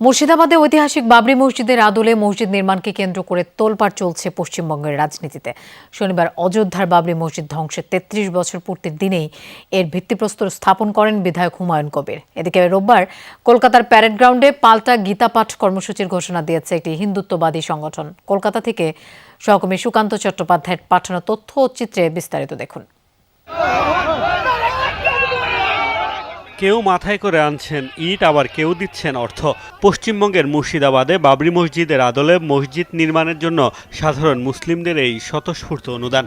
মুর্শিদাবাদে ঐতিহাসিক বাবরি মসজিদের আদলে মসজিদ নির্মাণকে কেন্দ্র করে তোলপাড় চলছে পশ্চিমবঙ্গের রাজনীতিতে। শনিবার অযোধ্যার বাবরি মসজিদ ধ্বংসের ৩৩ বছর পূর্তির দিনেই এর ভিত্তিপ্রস্তর স্থাপন করেন বিধায়ক হুমায়ুন কবির। এদিকে রোববার কলকাতার প্যারেড গ্রাউন্ডে পাল্টা গীতাপাঠ কর্মসূচির ঘোষণা দিয়েছে একটি হিন্দুত্ববাদী সংগঠন। কলকাতা থেকে সহকর্মী সুকান্ত চট্টোপাধ্যায়ের পাঠানো তথ্য ও চিত্রে বিস্তারিত দেখুন। কেউ মাথায় করে আনছেন ইট, আবার কেউ দিচ্ছেন অর্থ। পশ্চিমবঙ্গের মুর্শিদাবাদে বাবরি মসজিদের আদলে মসজিদ নির্মাণের জন্য সাধারণ মুসলিমদের এই স্বতঃস্ফূর্ত অনুদান।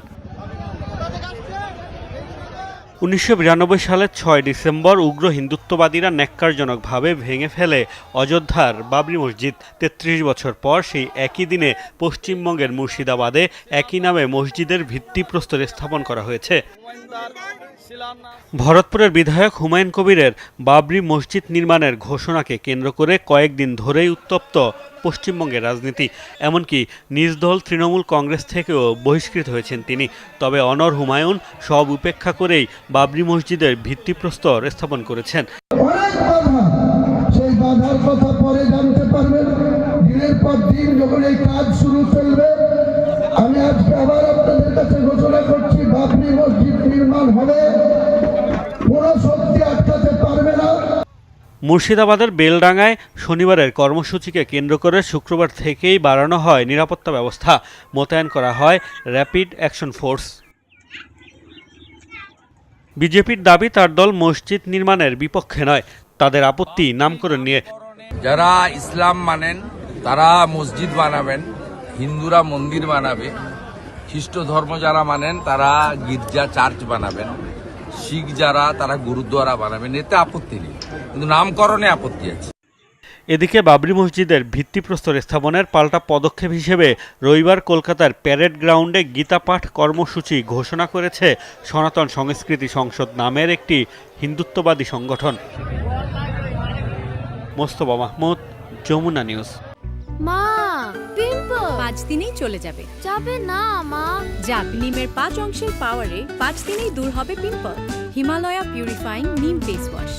1992 সালের 6 ডিসেম্বর উগ্র হিন্দুত্ববাদীরা ন্যাক্কারজনকভাবে ভেঙে ফেলে অযোধ্যার বাবরি মসজিদ। 33 বছর পর সেই একই দিনে পশ্চিমবঙ্গের মুর্শিদাবাদে একই নামে মসজিদের ভিত্তিপ্রস্তর স্থাপন করা হয়েছে। ভরতপুরের বিধায়ক হুমায়ুন কবিরের বাবরি মসজিদ নির্মাণের ঘোষণাকে কেন্দ্র করে কয়েকদিন ধরেই উত্তপ্ত পশ্চিমবঙ্গের রাজনীতি। এমনকি নিজ দল তৃণমূল কংগ্রেস থেকেও বহিষ্কৃত হয়েছেন তিনি। তবে অনড় হুমায়ুন সব উপেক্ষা করেই বাবরি মসজিদের ভিত্তিপ্রস্তর স্থাপন করেছেন। সেই বাধার কথা পরে জানতে পারবেন। দিনের পর দিন যখন এই কাজ শুরু চলবে, আমি আজকে আবার আপনাদের কাছে ঘোষণা করছি, বাবরি মসজিদ নির্মাণ হবে, কোনো শক্তি আটকাতে পারবে না। মুর্শিদাবাদের বেলডাঙ্গায় শনিবারের কর্মসূচিকে কেন্দ্র করে শুক্রবার থেকেই বাড়ানো হয় নিরাপত্তা ব্যবস্থা। মোতায়েন করা হয় র্যাপিড অ্যাকশন ফোর্স। বিজেপির দাবি তার দল মসজিদ নির্মাণের বিপক্ষে নয়, তাদের আপত্তি নামকরণ নিয়ে। যারা ইসলাম মানেন তারা মসজিদ বানাবেন, হিন্দুরা মন্দির বানাবে, খ্রিস্ট ধর্ম যারা মানেন তারা গির্জা চার্চ বানাবেন, শিখ যারা তারা গুরুদ্বারা বানাবেন, এতে আপত্তি নেই, কিন্তু নামকরণে আপত্তি আছে। এদিকে বাবরি মসজিদের ভিত্তিপ্রস্তর স্থাপনের পাল্টা পদক্ষেপ হিসেবে রবিবার কলকাতার প্যারেড গ্রাউন্ডে গীতাপাঠ কর্মসূচি ঘোষণা করেছে সনাতন সংস্কৃতি সংসদ নামের একটি হিন্দুত্ববাদী সংগঠন। মোস্তফা মাহমুদ, যমুনা নিউজ। মা, পিম্পল 5 দিনেই চলে যাবে। যাবে না মা। যাক, নিমের 5 অংশের পাওয়ারে 5 দিনেই দূর হবে পিম্পল। হিমালয়া পিউরিফাইং নিম ফেস ওয়াশ।